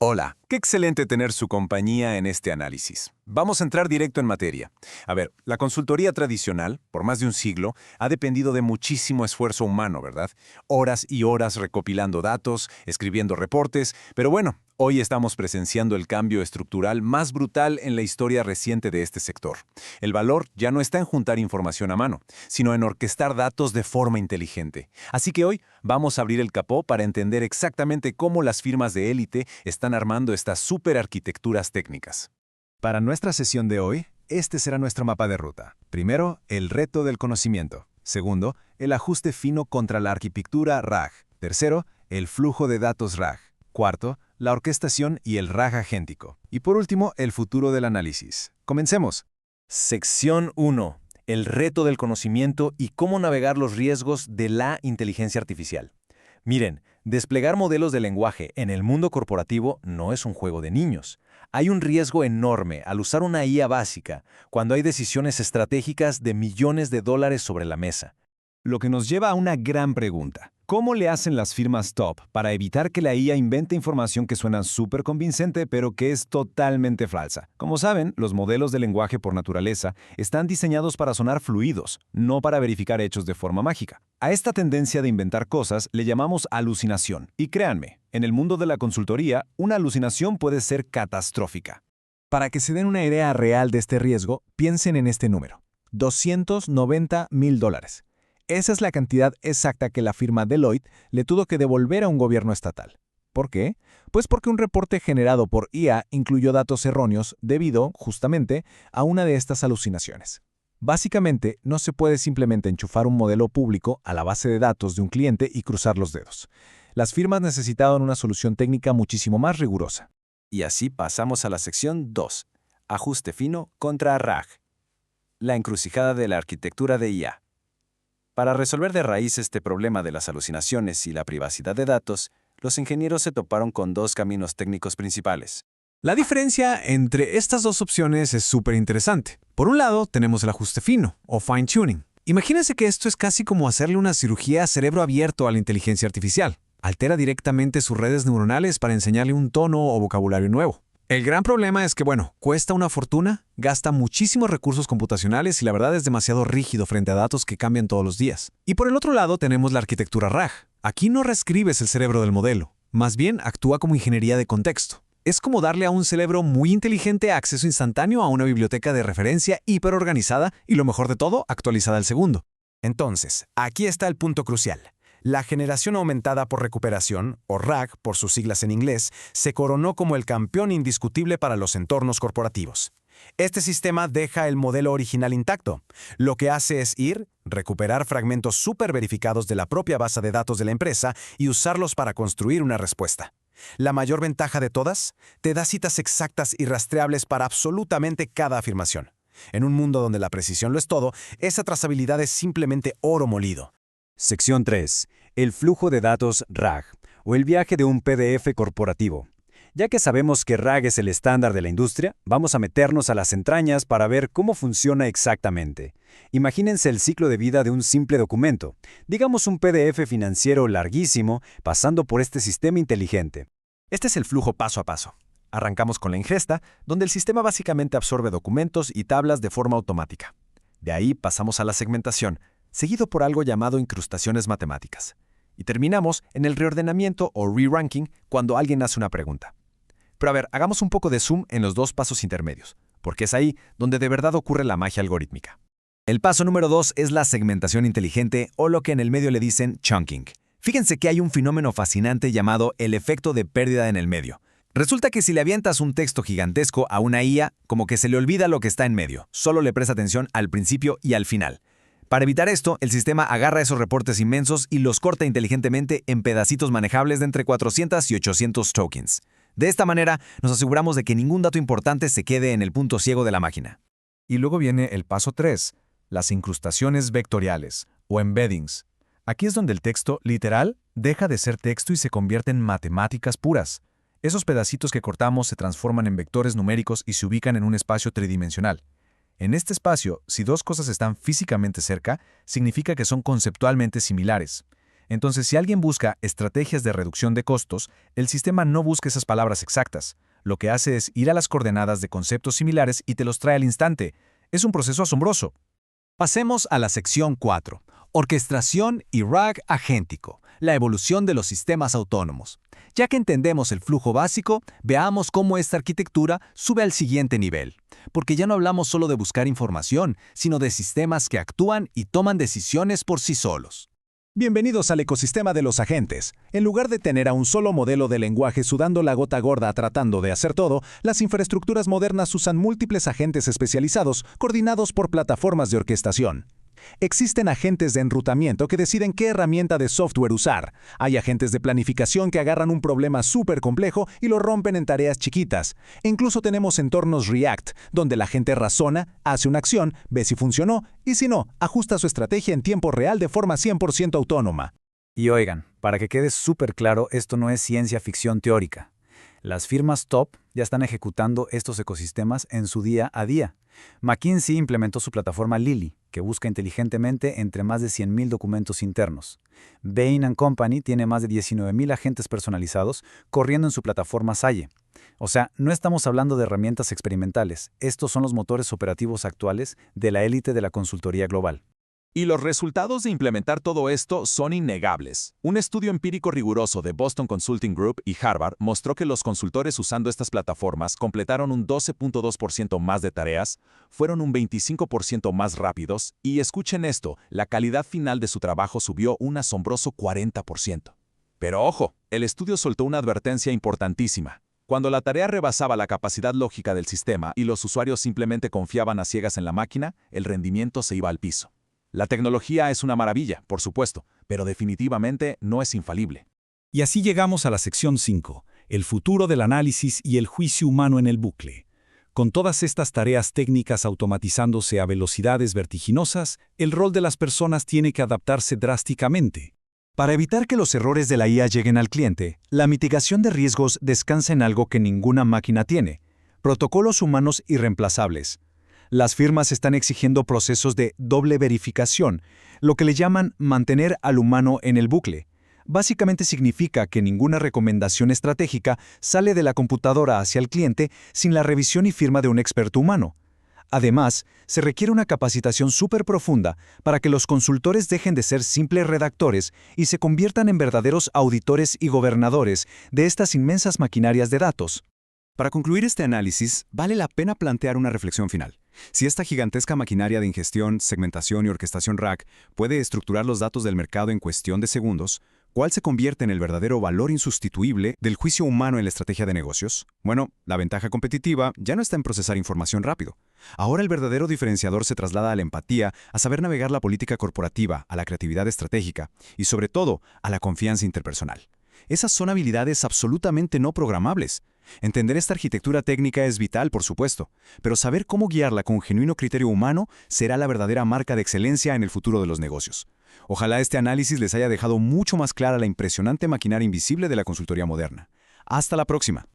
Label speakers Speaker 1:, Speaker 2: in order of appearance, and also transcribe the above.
Speaker 1: Hola, qué excelente tener su compañía en este análisis. Vamos a entrar directo en materia. A ver, la consultoría tradicional, por más de un siglo, ha dependido de muchísimo esfuerzo humano, ¿verdad? Horas y horas recopilando datos, escribiendo reportes, pero bueno, hoy estamos presenciando el cambio estructural más brutal en la historia reciente de este sector. El valor ya no está en juntar información a mano, sino en orquestar datos de forma inteligente. Así que hoy vamos a abrir el capó para entender exactamente cómo las firmas de élite están armando estas superarquitecturas técnicas.
Speaker 2: Para nuestra sesión de hoy, este será nuestro mapa de ruta. Primero, el reto del conocimiento. Segundo, el ajuste fino contra la arquitectura RAG. Tercero, el flujo de datos RAG. Cuarto, la orquestación y el RAG agéntico. Y por último, el futuro del análisis. ¡Comencemos!
Speaker 3: Sección 1. El reto del conocimiento y cómo navegar los riesgos de la inteligencia artificial. Miren, desplegar modelos de lenguaje en el mundo corporativo no es un juego de niños. Hay un riesgo enorme al usar una IA básica cuando hay decisiones estratégicas de millones de dólares sobre la mesa.
Speaker 2: Lo que nos lleva a una gran pregunta. ¿Cómo le hacen las firmas top para evitar que la IA invente información que suena súper convincente pero que es totalmente falsa? Como saben, los modelos de lenguaje por naturaleza están diseñados para sonar fluidos, no para verificar hechos de forma mágica. A esta tendencia de inventar cosas le llamamos alucinación. Y créanme, en el mundo de la consultoría, una alucinación puede ser catastrófica. Para que se den una idea real de este riesgo, piensen en este número: $290,000. Esa es la cantidad exacta que la firma Deloitte le tuvo que devolver a un gobierno estatal. ¿Por qué? Pues porque un reporte generado por IA incluyó datos erróneos debido, justamente, a una de estas alucinaciones. Básicamente, no se puede simplemente enchufar un modelo público a la base de datos de un cliente y cruzar los dedos. Las firmas necesitaban una solución técnica muchísimo más rigurosa.
Speaker 3: Y así pasamos a la sección 2. Ajuste fino contra RAG. La encrucijada de la arquitectura de IA. Para resolver de raíz este problema de las alucinaciones y la privacidad de datos, los ingenieros se toparon con dos caminos técnicos principales.
Speaker 2: La diferencia entre estas dos opciones es súper interesante. Por un lado, tenemos el ajuste fino, o fine-tuning. Imagínense que esto es casi como hacerle una cirugía a cerebro abierto a la inteligencia artificial. Altera directamente sus redes neuronales para enseñarle un tono o vocabulario nuevo. El gran problema es que, cuesta una fortuna, gasta muchísimos recursos computacionales y la verdad es demasiado rígido frente a datos que cambian todos los días. Y por el otro lado tenemos la arquitectura RAG. Aquí no reescribes el cerebro del modelo, más bien actúa como ingeniería de contexto. Es como darle a un cerebro muy inteligente acceso instantáneo a una biblioteca de referencia hiperorganizada y, lo mejor de todo, actualizada al segundo.
Speaker 4: Entonces, aquí está el punto crucial. La generación aumentada por recuperación, o RAG por sus siglas en inglés, se coronó como el campeón indiscutible para los entornos corporativos. Este sistema deja el modelo original intacto. Lo que hace es recuperar fragmentos súper verificados de la propia base de datos de la empresa y usarlos para construir una respuesta. La mayor ventaja de todas, te da citas exactas y rastreables para absolutamente cada afirmación. En un mundo donde la precisión lo es todo, esa trazabilidad es simplemente oro molido.
Speaker 3: Sección 3. El flujo de datos RAG, o el viaje de un PDF corporativo. Ya que sabemos que RAG es el estándar de la industria, vamos a meternos a las entrañas para ver cómo funciona exactamente. Imagínense el ciclo de vida de un simple documento, digamos un PDF financiero larguísimo, pasando por este sistema inteligente.
Speaker 2: Este es el flujo paso a paso. Arrancamos con la ingesta, donde el sistema básicamente absorbe documentos y tablas de forma automática. De ahí pasamos a la segmentación, seguido por algo llamado incrustaciones matemáticas. Y terminamos en el reordenamiento o re-ranking cuando alguien hace una pregunta. Pero a ver, hagamos un poco de zoom en los dos pasos intermedios, porque es ahí donde de verdad ocurre la magia algorítmica. El paso número 2 es la segmentación inteligente o lo que en el medio le dicen chunking. Fíjense que hay un fenómeno fascinante llamado el efecto de pérdida en el medio. Resulta que si le avientas un texto gigantesco a una IA, como que se le olvida lo que está en medio, solo le presta atención al principio y al final. Para evitar esto, el sistema agarra esos reportes inmensos y los corta inteligentemente en pedacitos manejables de entre 400 y 800 tokens. De esta manera, nos aseguramos de que ningún dato importante se quede en el punto ciego de la máquina.
Speaker 5: Y luego viene el paso 3, las incrustaciones vectoriales, o embeddings. Aquí es donde el texto, literal, deja de ser texto y se convierte en matemáticas puras. Esos pedacitos que cortamos se transforman en vectores numéricos y se ubican en un espacio tridimensional. En este espacio, si dos cosas están físicamente cerca, significa que son conceptualmente similares. Entonces, si alguien busca estrategias de reducción de costos, el sistema no busca esas palabras exactas. Lo que hace es ir a las coordenadas de conceptos similares y te los trae al instante. Es un proceso asombroso.
Speaker 2: Pasemos a la sección 4. Orquestación y RAG agéntico, la evolución de los sistemas autónomos. Ya que entendemos el flujo básico, veamos cómo esta arquitectura sube al siguiente nivel. Porque ya no hablamos solo de buscar información, sino de sistemas que actúan y toman decisiones por sí solos.
Speaker 6: Bienvenidos al ecosistema de los agentes. En lugar de tener a un solo modelo de lenguaje sudando la gota gorda tratando de hacer todo, las infraestructuras modernas usan múltiples agentes especializados coordinados por plataformas de orquestación. Existen agentes de enrutamiento que deciden qué herramienta de software usar. Hay agentes de planificación que agarran un problema súper complejo y lo rompen en tareas chiquitas. E incluso tenemos entornos React, donde la gente razona, hace una acción, ve si funcionó y si no, ajusta su estrategia en tiempo real de forma 100% autónoma.
Speaker 3: Y oigan, para que quede súper claro, esto no es ciencia ficción teórica. Las firmas top ya están ejecutando estos ecosistemas en su día a día. McKinsey implementó su plataforma Lily, que busca inteligentemente entre más de 100.000 documentos internos. Bain & Company tiene más de 19.000 agentes personalizados corriendo en su plataforma Salle. O sea, no estamos hablando de herramientas experimentales. Estos son los motores operativos actuales de la élite de la consultoría global.
Speaker 7: Y los resultados de implementar todo esto son innegables. Un estudio empírico riguroso de Boston Consulting Group y Harvard mostró que los consultores usando estas plataformas completaron un 12.2% más de tareas, fueron un 25% más rápidos y, escuchen esto, la calidad final de su trabajo subió un asombroso 40%. Pero ojo, el estudio soltó una advertencia importantísima. Cuando la tarea rebasaba la capacidad lógica del sistema y los usuarios simplemente confiaban a ciegas en la máquina, el rendimiento se iba al piso. La tecnología es una maravilla, por supuesto, pero definitivamente no es infalible.
Speaker 8: Y así llegamos a la sección 5, el futuro del análisis y el juicio humano en el bucle. Con todas estas tareas técnicas automatizándose a velocidades vertiginosas, el rol de las personas tiene que adaptarse drásticamente.
Speaker 2: Para evitar que los errores de la IA lleguen al cliente, la mitigación de riesgos descansa en algo que ninguna máquina tiene: protocolos humanos irreemplazables. Las firmas están exigiendo procesos de doble verificación, lo que le llaman mantener al humano en el bucle. Básicamente significa que ninguna recomendación estratégica sale de la computadora hacia el cliente sin la revisión y firma de un experto humano. Además, se requiere una capacitación súper profunda para que los consultores dejen de ser simples redactores y se conviertan en verdaderos auditores y gobernadores de estas inmensas maquinarias de datos.
Speaker 9: Para concluir este análisis, vale la pena plantear una reflexión final. Si esta gigantesca maquinaria de ingestión, segmentación y orquestación RAG puede estructurar los datos del mercado en cuestión de segundos, ¿cuál se convierte en el verdadero valor insustituible del juicio humano en la estrategia de negocios? Bueno, la ventaja competitiva ya no está en procesar información rápido. Ahora el verdadero diferenciador se traslada a la empatía, a saber navegar la política corporativa, a la creatividad estratégica y, sobre todo, a la confianza interpersonal. Esas son habilidades absolutamente no programables. Entender esta arquitectura técnica es vital, por supuesto, pero saber cómo guiarla con genuino criterio humano será la verdadera marca de excelencia en el futuro de los negocios. Ojalá este análisis les haya dejado mucho más clara la impresionante maquinaria invisible de la consultoría moderna. Hasta la próxima.